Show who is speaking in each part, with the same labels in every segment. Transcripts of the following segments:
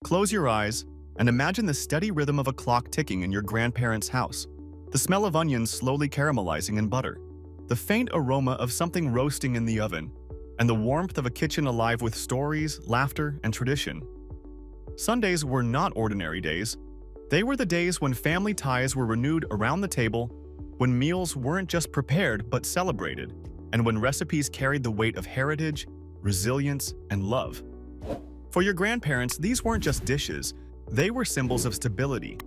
Speaker 1: Close your eyes and imagine the steady rhythm of a clock ticking in your grandparents' house, the smell of onions slowly caramelizing in butter, the faint aroma of something roasting in the oven, and the warmth of a kitchen alive with stories, laughter, and tradition. Sundays were not ordinary days. They were the days when family ties were renewed around the table, when meals weren't just prepared but celebrated, and when recipes carried the weight of heritage, resilience, and love. For your grandparents, these weren't just dishes, they were symbols of stability,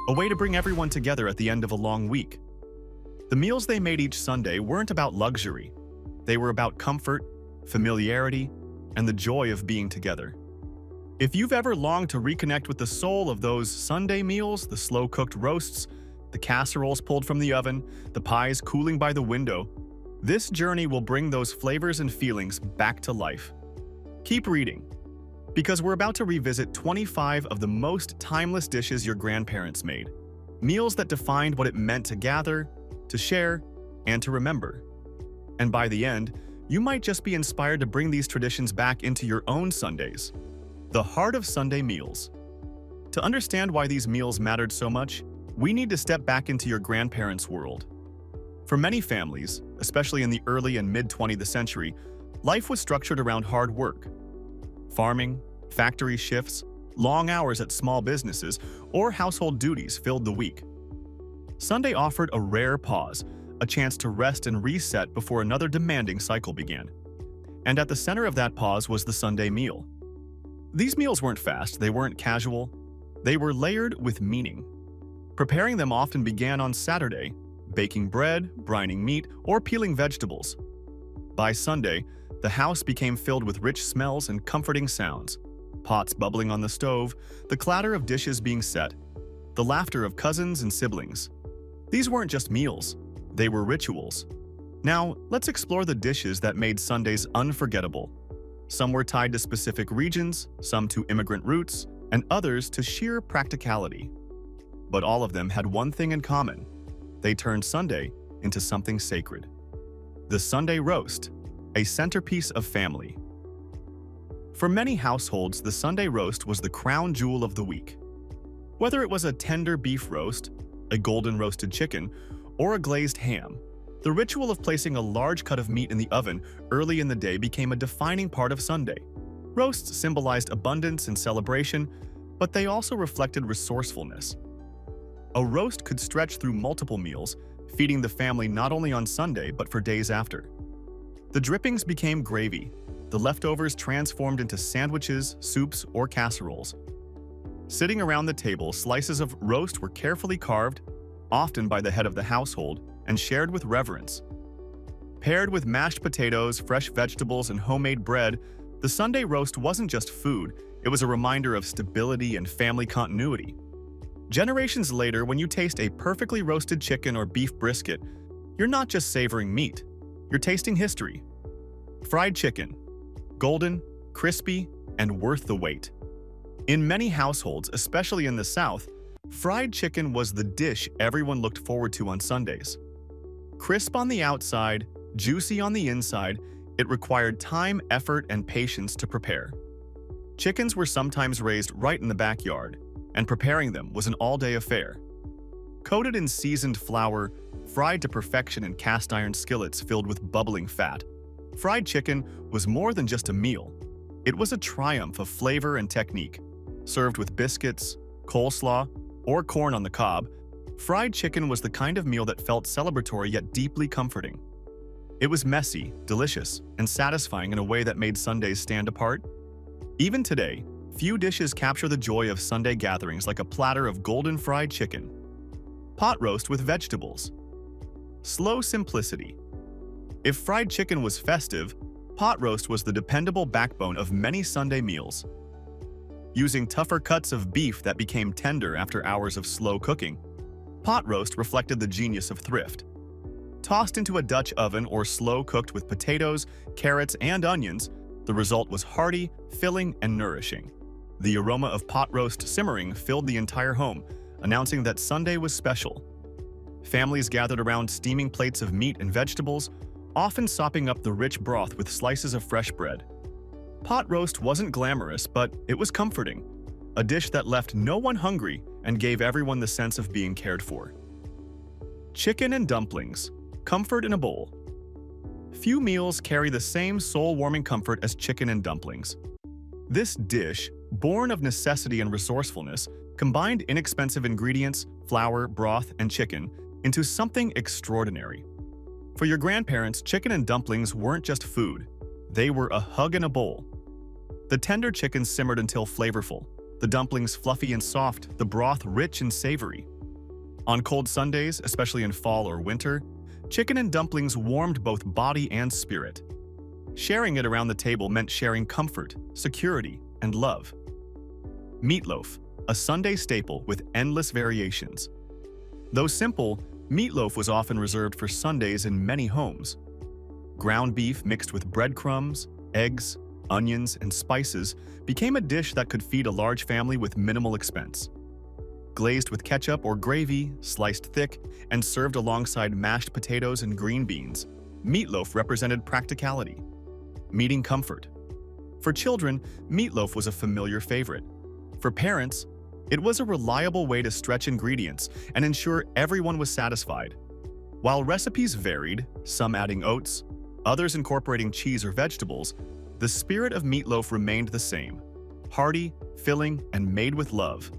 Speaker 1: a way to bring everyone together at the end of a long week. The meals they made each Sunday weren't about luxury. They were about comfort, familiarity, and the joy of being together. If you've ever longed to reconnect with the soul of those Sunday meals, the slow-cooked roasts, the casseroles pulled from the oven, the pies cooling by the window, this journey will bring those flavors and feelings back to life. Keep reading, because we're about to revisit 25 of the most timeless dishes your grandparents made. Meals that defined what it meant to gather, to share, and to remember. And by the end, you might just be inspired to bring these traditions back into your own Sundays. The heart of Sunday meals. To understand why these meals mattered so much, we need to step back into your grandparents' world. For many families, especially in the early and mid-20th century, life was structured around hard work. Farming, factory shifts, long hours at small businesses, or household duties filled the week. Sunday offered a rare pause, a chance to rest and reset before another demanding cycle began. And at the center of that pause was the Sunday meal. These meals weren't fast, they weren't casual, they were layered with meaning. Preparing them often began on Saturday, baking bread, brining meat, or peeling vegetables. By Sunday, the house became filled with rich smells and comforting sounds. Pots bubbling on the stove, the clatter of dishes being set, the laughter of cousins and siblings. These weren't just meals, they were rituals. Now, let's explore the dishes that made Sundays unforgettable. Some were tied to specific regions, some to immigrant roots, and others to sheer practicality. But all of them had one thing in common. They turned Sunday into something sacred. The Sunday roast, a centerpiece of family. For many households, the Sunday roast was the crown jewel of the week. Whether it was a tender beef roast, a golden roasted chicken, or a glazed ham, the ritual of placing a large cut of meat in the oven early in the day became a defining part of Sunday. Roasts symbolized abundance and celebration, but they also reflected resourcefulness. A roast could stretch through multiple meals, feeding the family not only on Sunday but for days after. The drippings became gravy, the leftovers transformed into sandwiches, soups, or casseroles. Sitting around the table, slices of roast were carefully carved, often by the head of the household, and shared with reverence. Paired with mashed potatoes, fresh vegetables, and homemade bread, the Sunday roast wasn't just food, it was a reminder of stability and family continuity. Generations later, when you taste a perfectly roasted chicken or beef brisket, you're not just savoring meat, you're tasting history. Fried chicken. Golden, crispy, and worth the wait. In many households, especially in the South, fried chicken was the dish everyone looked forward to on Sundays. Crisp on the outside, juicy on the inside, it required time, effort, and patience to prepare. Chickens were sometimes raised right in the backyard, and preparing them was an all-day affair. Coated in seasoned flour, fried to perfection in cast-iron skillets filled with bubbling fat, fried chicken was more than just a meal. It was a triumph of flavor and technique. Served with biscuits, coleslaw, or corn on the cob, fried chicken was the kind of meal that felt celebratory yet deeply comforting. It was messy, delicious, and satisfying in a way that made Sundays stand apart. Even today, few dishes capture the joy of Sunday gatherings like a platter of golden fried chicken. Pot roast with vegetables. Slow simplicity. If fried chicken was festive, pot roast was the dependable backbone of many Sunday meals. Using tougher cuts of beef that became tender after hours of slow cooking, pot roast reflected the genius of thrift. Tossed into a Dutch oven or slow-cooked with potatoes, carrots, and onions, the result was hearty, filling, and nourishing. The aroma of pot roast simmering filled the entire home, announcing that Sunday was special. Families gathered around steaming plates of meat and vegetables, often sopping up the rich broth with slices of fresh bread. Pot roast wasn't glamorous, but it was comforting. a dish that left no one hungry and gave everyone the sense of being cared for. Chicken and dumplings, comfort in a bowl. Few meals carry the same soul-warming comfort as chicken and dumplings. This dish, born of necessity and resourcefulness, combined inexpensive ingredients, flour, broth, and chicken, into something extraordinary. For your grandparents, chicken and dumplings weren't just food. They were a hug in a bowl. The tender chicken simmered until flavorful, the dumplings fluffy and soft, the broth rich and savory. On cold Sundays, especially in fall or winter, chicken and dumplings warmed both body and spirit. Sharing it around the table meant sharing comfort, security, and love. Meatloaf, a Sunday staple with endless variations. Though simple, meatloaf was often reserved for Sundays in many homes. Ground beef mixed with breadcrumbs, eggs, onions, and spices became a dish that could feed a large family with minimal expense. Glazed with ketchup or gravy, sliced thick, and served alongside mashed potatoes and green beans, meatloaf represented practicality, meeting comfort. For children, meatloaf was a familiar favorite. For parents, it was a reliable way to stretch ingredients and ensure everyone was satisfied. While recipes varied, some adding oats, others incorporating cheese or vegetables, the spirit of meatloaf remained the same: hearty, filling, and made with love.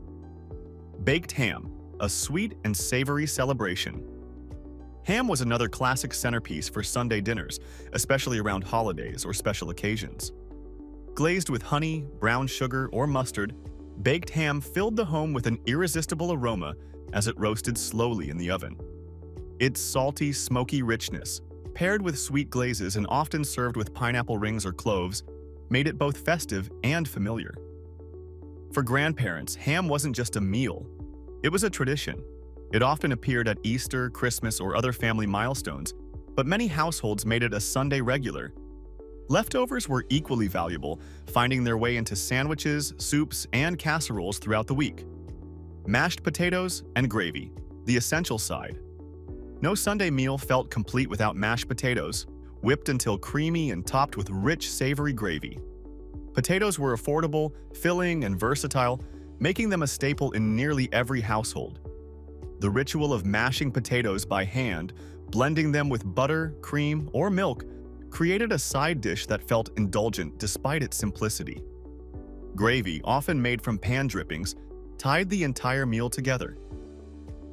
Speaker 1: Baked ham, a sweet and savory celebration. Ham was another classic centerpiece for Sunday dinners, especially around holidays or special occasions. Glazed with honey, brown sugar, or mustard, baked ham filled the home with an irresistible aroma as it roasted slowly in the oven. Its salty, smoky richness, paired with sweet glazes and often served with pineapple rings or cloves, made it both festive and familiar. For grandparents, ham wasn't just a meal. It was a tradition. It often appeared at Easter, Christmas, or other family milestones, but many households made it a Sunday regular. Leftovers were equally valuable, finding their way into sandwiches, soups, and casseroles throughout the week. Mashed potatoes and gravy, the essential side. No Sunday meal felt complete without mashed potatoes, whipped until creamy and topped with rich, savory gravy. Potatoes were affordable, filling, and versatile, making them a staple in nearly every household. The ritual of mashing potatoes by hand, blending them with butter, cream, or milk, created a side dish that felt indulgent despite its simplicity. Gravy, often made from pan drippings, tied the entire meal together.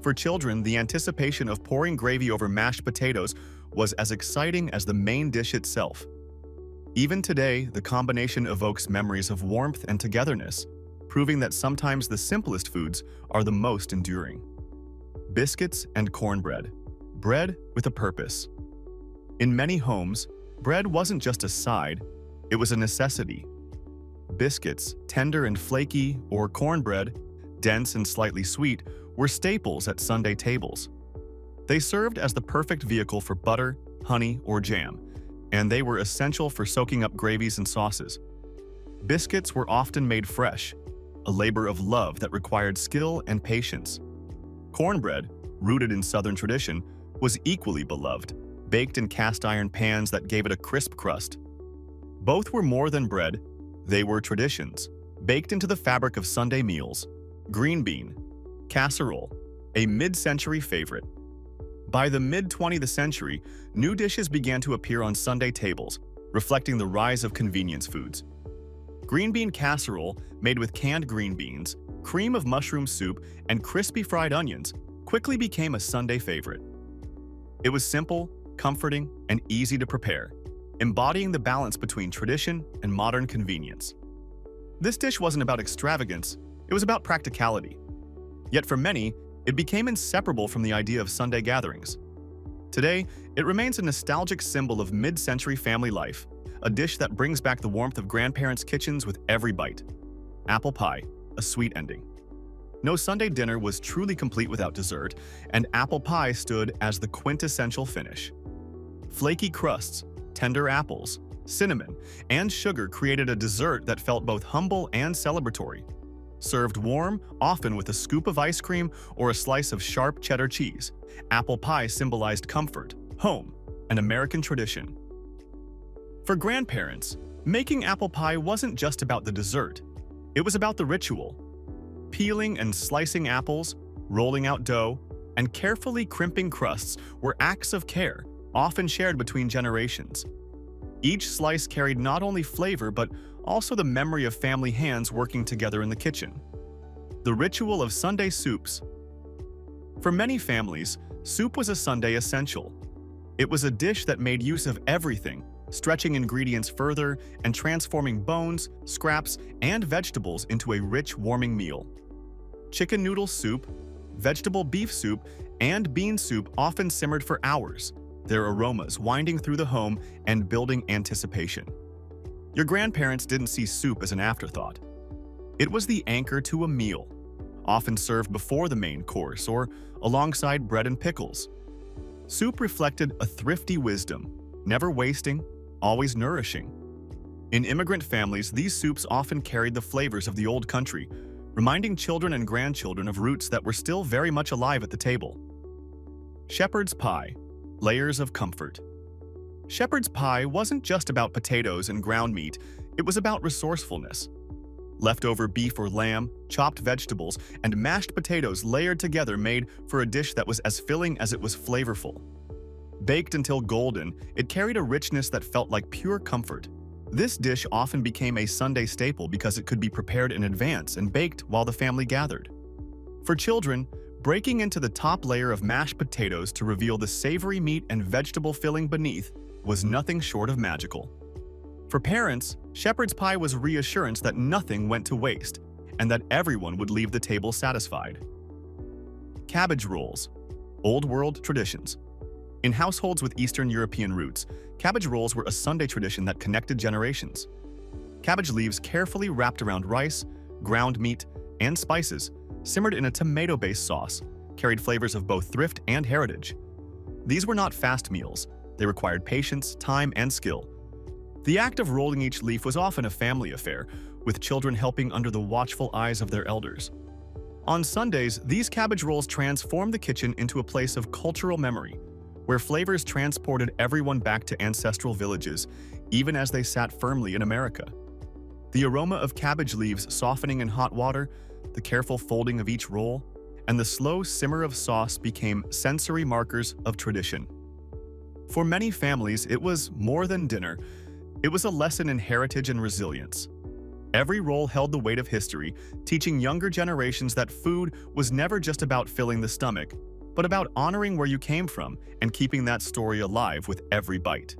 Speaker 1: For children, the anticipation of pouring gravy over mashed potatoes was as exciting as the main dish itself. Even today, the combination evokes memories of warmth and togetherness, proving that sometimes the simplest foods are the most enduring. Biscuits and cornbread, bread with a purpose. In many homes, bread wasn't just a side, it was a necessity. Biscuits, tender and flaky, or cornbread, dense and slightly sweet, were staples at Sunday tables. They served as the perfect vehicle for butter, honey, or jam, and they were essential for soaking up gravies and sauces. Biscuits were often made fresh, a labor of love that required skill and patience. Cornbread, rooted in Southern tradition, was equally beloved, baked in cast-iron pans that gave it a crisp crust. Both were more than bread, they were traditions, baked into the fabric of Sunday meals. Green bean, casserole, a mid-century favorite. By the mid-20th century, new dishes began to appear on Sunday tables, reflecting the rise of convenience foods. Green bean casserole, made with canned green beans, cream of mushroom soup, and crispy fried onions, quickly became a Sunday favorite. It was simple, comforting, and easy to prepare, embodying the balance between tradition and modern convenience. This dish wasn't about extravagance, it was about practicality. Yet for many, it became inseparable from the idea of Sunday gatherings. Today, it remains a nostalgic symbol of mid-century family life, a dish that brings back the warmth of grandparents' kitchens with every bite. Apple pie, a sweet ending. No Sunday dinner was truly complete without dessert, and apple pie stood as the quintessential finish. Flaky crusts, tender apples, cinnamon, and sugar created a dessert that felt both humble and celebratory. Served warm, often with a scoop of ice cream or a slice of sharp cheddar cheese, apple pie symbolized comfort, home, and American tradition. For grandparents, making apple pie wasn't just about the dessert. It was about the ritual, Peeling and slicing apples, rolling out dough, and carefully crimping crusts were acts of care, often shared between generations. Each slice carried not only flavor but also the memory of family hands working together in the kitchen. The ritual of Sunday soups. For many families, soup was a Sunday essential. It was a dish that made use of everything, stretching ingredients further and transforming bones, scraps, and vegetables into a rich, warming meal. Chicken noodle soup, vegetable beef soup, and bean soup often simmered for hours, their aromas winding through the home and building anticipation. Your grandparents didn't see soup as an afterthought. It was the anchor to a meal, often served before the main course or alongside bread and pickles. Soup reflected a thrifty wisdom, never wasting, always nourishing. In immigrant families, these soups often carried the flavors of the old country, reminding children and grandchildren of roots that were still very much alive at the table. Shepherd's pie, layers of comfort. Shepherd's pie wasn't just about potatoes and ground meat, it was about resourcefulness. Leftover beef or lamb, chopped vegetables, and mashed potatoes layered together made for a dish that was as filling as it was flavorful. Baked until golden, it carried a richness that felt like pure comfort. This dish often became a Sunday staple because it could be prepared in advance and baked while the family gathered. For children, breaking into the top layer of mashed potatoes to reveal the savory meat and vegetable filling beneath was nothing short of magical. For parents, shepherd's pie was reassurance that nothing went to waste and that everyone would leave the table satisfied. Cabbage rolls, old world traditions. In households with Eastern European roots, cabbage rolls were a Sunday tradition that connected generations. Cabbage leaves carefully wrapped around rice, ground meat, and spices, simmered in a tomato-based sauce, carried flavors of both thrift and heritage. These were not fast meals. They required patience, time, and skill. The act of rolling each leaf was often a family affair, with children helping under the watchful eyes of their elders. On Sundays, these cabbage rolls transformed the kitchen into a place of cultural memory, where flavors transported everyone back to ancestral villages, even as they sat firmly in America. The aroma of cabbage leaves softening in hot water, the careful folding of each roll, and the slow simmer of sauce became sensory markers of tradition. For many families, it was more than dinner. It was a lesson in heritage and resilience. Every roll held the weight of history, teaching younger generations that food was never just about filling the stomach, but about honoring where you came from and keeping that story alive with every bite.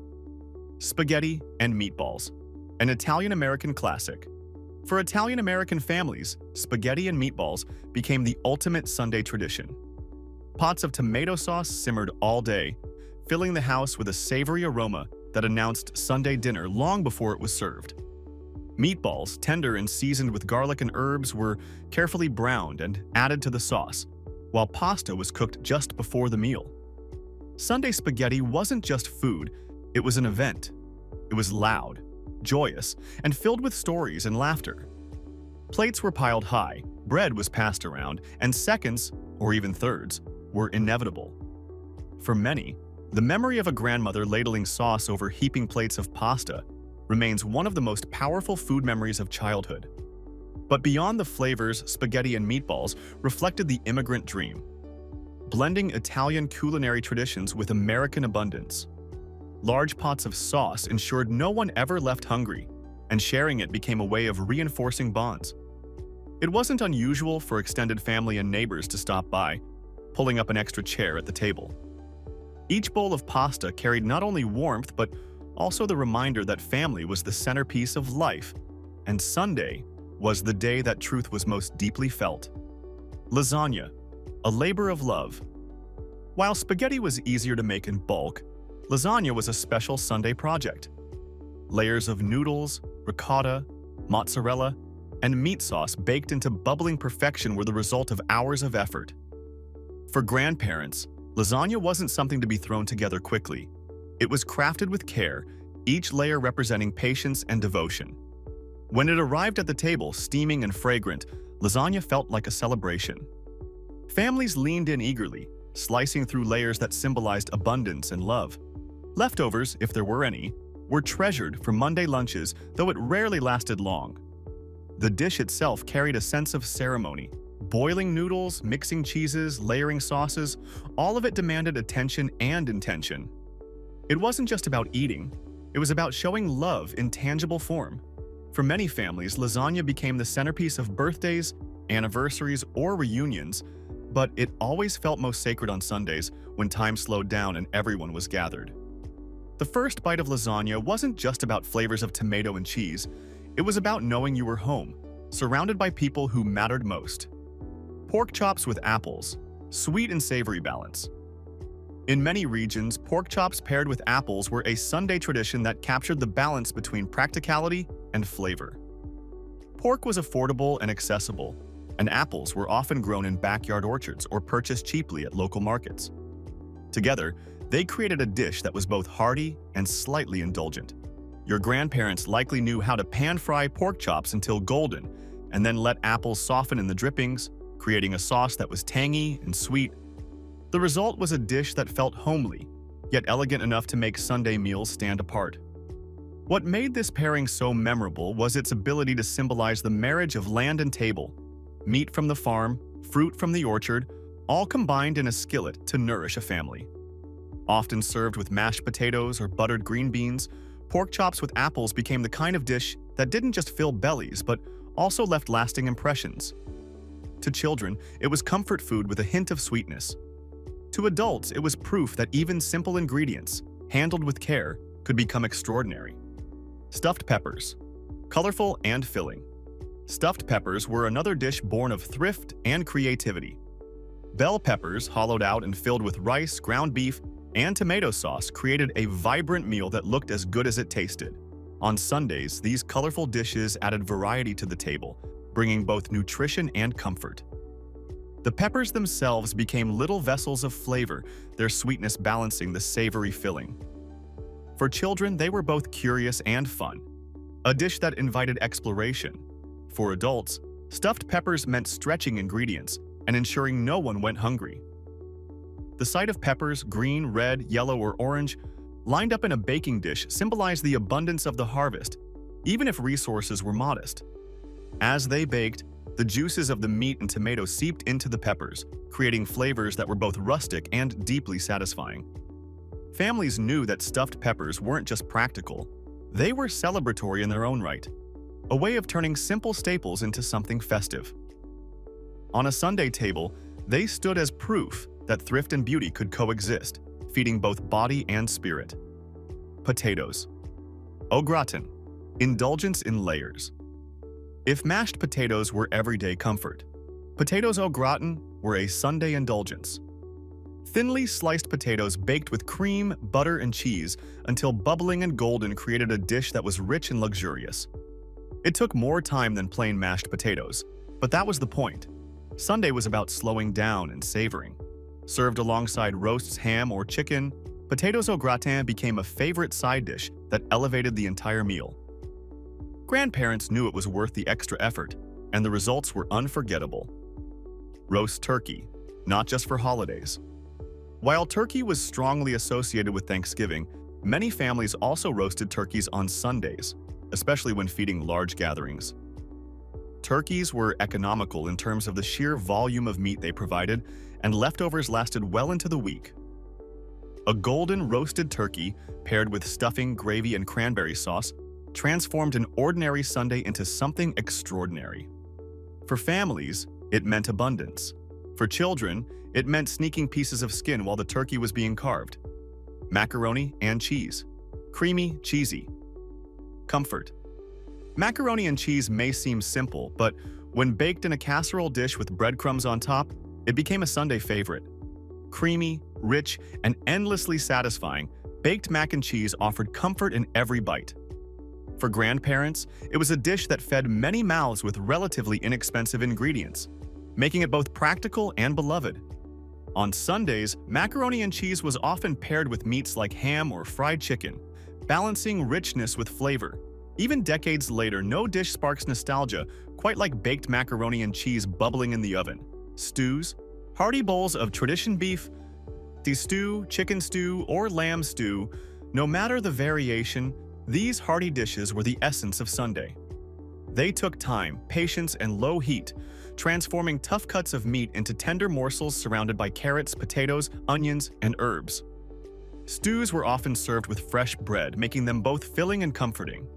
Speaker 1: Spaghetti and meatballs, an Italian-American classic. For Italian-American families, spaghetti and meatballs became the ultimate Sunday tradition. Pots of tomato sauce simmered all day, filling the house with a savory aroma that announced Sunday dinner long before it was served. Meatballs, tender and seasoned with garlic and herbs, were carefully browned and added to the sauce, while pasta was cooked just before the meal. Sunday spaghetti wasn't just food, it was an event. It was loud, joyous, and filled with stories and laughter. Plates were piled high, bread was passed around, and seconds, or even thirds, were inevitable. For many, the memory of a grandmother ladling sauce over heaping plates of pasta remains one of the most powerful food memories of childhood. But beyond the flavors, spaghetti and meatballs reflected the immigrant dream, blending Italian culinary traditions with American abundance. Large pots of sauce ensured no one ever left hungry, and sharing it became a way of reinforcing bonds. It wasn't unusual for extended family and neighbors to stop by, pulling up an extra chair at the table. Each bowl of pasta carried not only warmth but also the reminder that family was the centerpiece of life, and Sunday was the day that truth was most deeply felt. Lasagna, a labor of love. While spaghetti was easier to make in bulk, lasagna was a special Sunday project. Layers of noodles, ricotta, mozzarella, and meat sauce baked into bubbling perfection were the result of hours of effort. For grandparents, lasagna wasn't something to be thrown together quickly. It was crafted with care, each layer representing patience and devotion. When it arrived at the table, steaming and fragrant, lasagna felt like a celebration. Families leaned in eagerly, slicing through layers that symbolized abundance and love. Leftovers, if there were any, were treasured for Monday lunches, though it rarely lasted long. The dish itself carried a sense of ceremony. Boiling noodles, mixing cheeses, layering sauces, all of it demanded attention and intention. It wasn't just about eating, it was about showing love in tangible form. For many families, lasagna became the centerpiece of birthdays, anniversaries, or reunions, but it always felt most sacred on Sundays when time slowed down and everyone was gathered. The first bite of lasagna wasn't just about flavors of tomato and cheese, it was about knowing you were home, surrounded by people who mattered most. Pork chops with apples, sweet and savory balance. In many regions, pork chops paired with apples were a Sunday tradition that captured the balance between practicality and flavor. Pork was affordable and accessible, and apples were often grown in backyard orchards or purchased cheaply at local markets. Together, they created a dish that was both hearty and slightly indulgent. Your grandparents likely knew how to pan-fry pork chops until golden, and then let apples soften in the drippings, creating a sauce that was tangy and sweet. The result was a dish that felt homely, yet elegant enough to make Sunday meals stand apart. What made this pairing so memorable was its ability to symbolize the marriage of land and table, meat from the farm, fruit from the orchard, all combined in a skillet to nourish a family. Often served with mashed potatoes or buttered green beans, pork chops with apples became the kind of dish that didn't just fill bellies but also left lasting impressions. To children, it was comfort food with a hint of sweetness. To adults, it was proof that even simple ingredients, handled with care, could become extraordinary. Stuffed peppers. Colorful and filling. Stuffed peppers were another dish born of thrift and creativity. Bell peppers, hollowed out and filled with rice, ground beef, and tomato sauce, created a vibrant meal that looked as good as it tasted. On Sundays, these colorful dishes added variety to the table, bringing both nutrition and comfort. The peppers themselves became little vessels of flavor, their sweetness balancing the savory filling. For children, they were both curious and fun, a dish that invited exploration. For adults, stuffed peppers meant stretching ingredients and ensuring no one went hungry. The sight of peppers, green, red, yellow, or orange, lined up in a baking dish symbolized the abundance of the harvest, even if resources were modest. As they baked, the juices of the meat and tomato seeped into the peppers, creating flavors that were both rustic and deeply satisfying. Families knew that stuffed peppers weren't just practical, they were celebratory in their own right, a way of turning simple staples into something festive. On a Sunday table, they stood as proof that thrift and beauty could coexist, feeding both body and spirit. Potatoes. Au gratin. Indulgence in layers. If mashed potatoes were everyday comfort, potatoes au gratin were a Sunday indulgence. Thinly sliced potatoes baked with cream, butter, and cheese until bubbling and golden created a dish that was rich and luxurious. It took more time than plain mashed potatoes, but that was the point. Sunday was about slowing down and savoring. Served alongside roasts, ham, or chicken, potatoes au gratin became a favorite side dish that elevated the entire meal. Grandparents knew it was worth the extra effort, and the results were unforgettable. Roast turkey, not just for holidays. While turkey was strongly associated with Thanksgiving, many families also roasted turkeys on Sundays, especially when feeding large gatherings. Turkeys were economical in terms of the sheer volume of meat they provided, and leftovers lasted well into the week. A golden roasted turkey, paired with stuffing, gravy, and cranberry sauce, transformed an ordinary Sunday into something extraordinary. For families, it meant abundance. For children, it meant sneaking pieces of skin while the turkey was being carved. Macaroni and cheese. Creamy, cheesy. Comfort. Macaroni and cheese may seem simple, but when baked in a casserole dish with breadcrumbs on top, it became a Sunday favorite. Creamy, rich, and endlessly satisfying, baked mac and cheese offered comfort in every bite. For grandparents, it was a dish that fed many mouths with relatively inexpensive ingredients, making it both practical and beloved. On Sundays, macaroni and cheese was often paired with meats like ham or fried chicken, balancing richness with flavor. Even decades later, no dish sparks nostalgia quite like baked macaroni and cheese bubbling in the oven. Stews, hearty bowls of tradition beef stew, chicken stew, or lamb stew, no matter the variation, these hearty dishes were the essence of Sunday. They took time, patience, and low heat, transforming tough cuts of meat into tender morsels surrounded by carrots, potatoes, onions, and herbs. Stews were often served with fresh bread, making them both filling and comforting.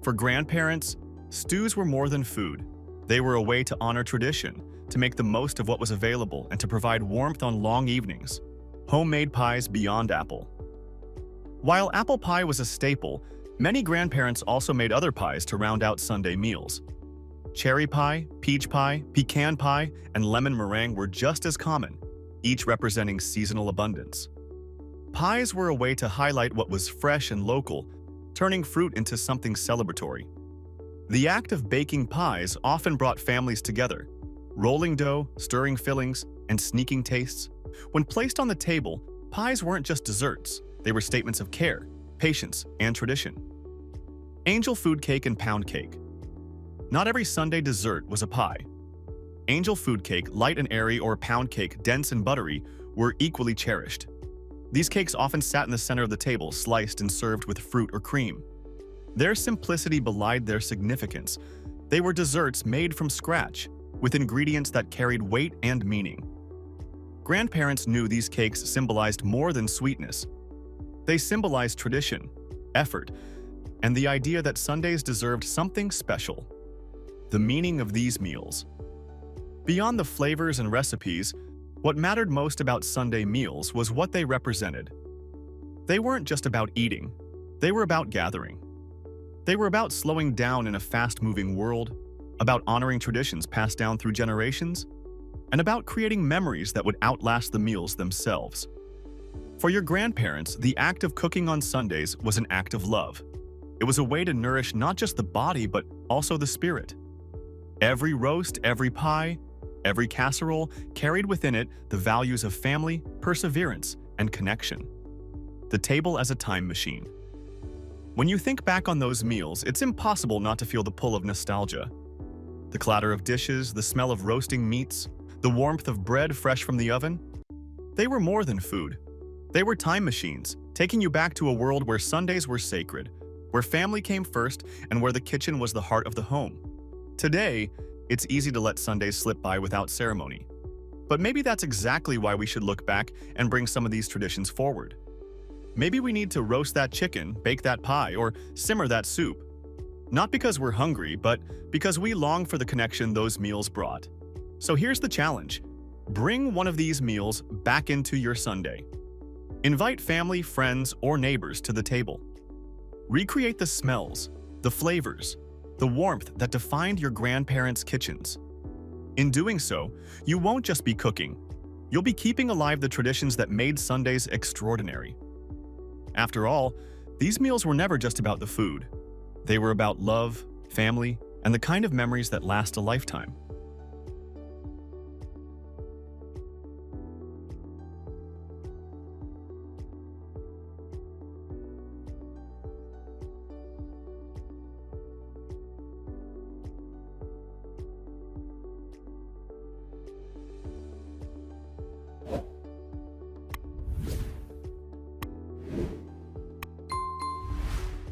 Speaker 1: For grandparents, stews were more than food. They were a way to honor tradition, to make the most of what was available, and to provide warmth on long evenings. Homemade pies beyond apple. While apple pie was a staple, many grandparents also made other pies to round out Sunday meals. Cherry pie, peach pie, pecan pie, and lemon meringue were just as common, each representing seasonal abundance. Pies were a way to highlight what was fresh and local, turning fruit into something celebratory. The act of baking pies often brought families together. Rolling dough, stirring fillings, and sneaking tastes. When placed on the table, pies weren't just desserts. They were statements of care, patience, and tradition. Angel food cake and pound cake. Not every Sunday dessert was a pie. Angel food cake, light and airy, or pound cake, dense and buttery, were equally cherished. These cakes often sat in the center of the table, sliced and served with fruit or cream. Their simplicity belied their significance. They were desserts made from scratch, with ingredients that carried weight and meaning. Grandparents knew these cakes symbolized more than sweetness. They symbolized tradition, effort, and the idea that Sundays deserved something special. The meaning of these meals. Beyond the flavors and recipes, what mattered most about Sunday meals was what they represented. They weren't just about eating, they were about gathering. They were about slowing down in a fast-moving world, about honoring traditions passed down through generations, and about creating memories that would outlast the meals themselves. For your grandparents, the act of cooking on Sundays was an act of love. It was a way to nourish not just the body, but also the spirit. Every roast, every pie, every casserole carried within it the values of family, perseverance, and connection. The table as a time machine. When you think back on those meals, it's impossible not to feel the pull of nostalgia. The clatter of dishes, the smell of roasting meats, the warmth of bread fresh from the oven. They were more than food. They were time machines, taking you back to a world where Sundays were sacred, where family came first, and where the kitchen was the heart of the home. Today, it's easy to let Sundays slip by without ceremony. But maybe that's exactly why we should look back and bring some of these traditions forward. Maybe we need to roast that chicken, bake that pie, or simmer that soup. Not because we're hungry, but because we long for the connection those meals brought. So here's the challenge. Bring one of these meals back into your Sunday. Invite family, friends, or neighbors to the table. Recreate the smells, the flavors, the warmth that defined your grandparents' kitchens. In doing so, you won't just be cooking. You'll be keeping alive the traditions that made Sundays extraordinary. After all, these meals were never just about the food. They were about love, family, and the kind of memories that last a lifetime.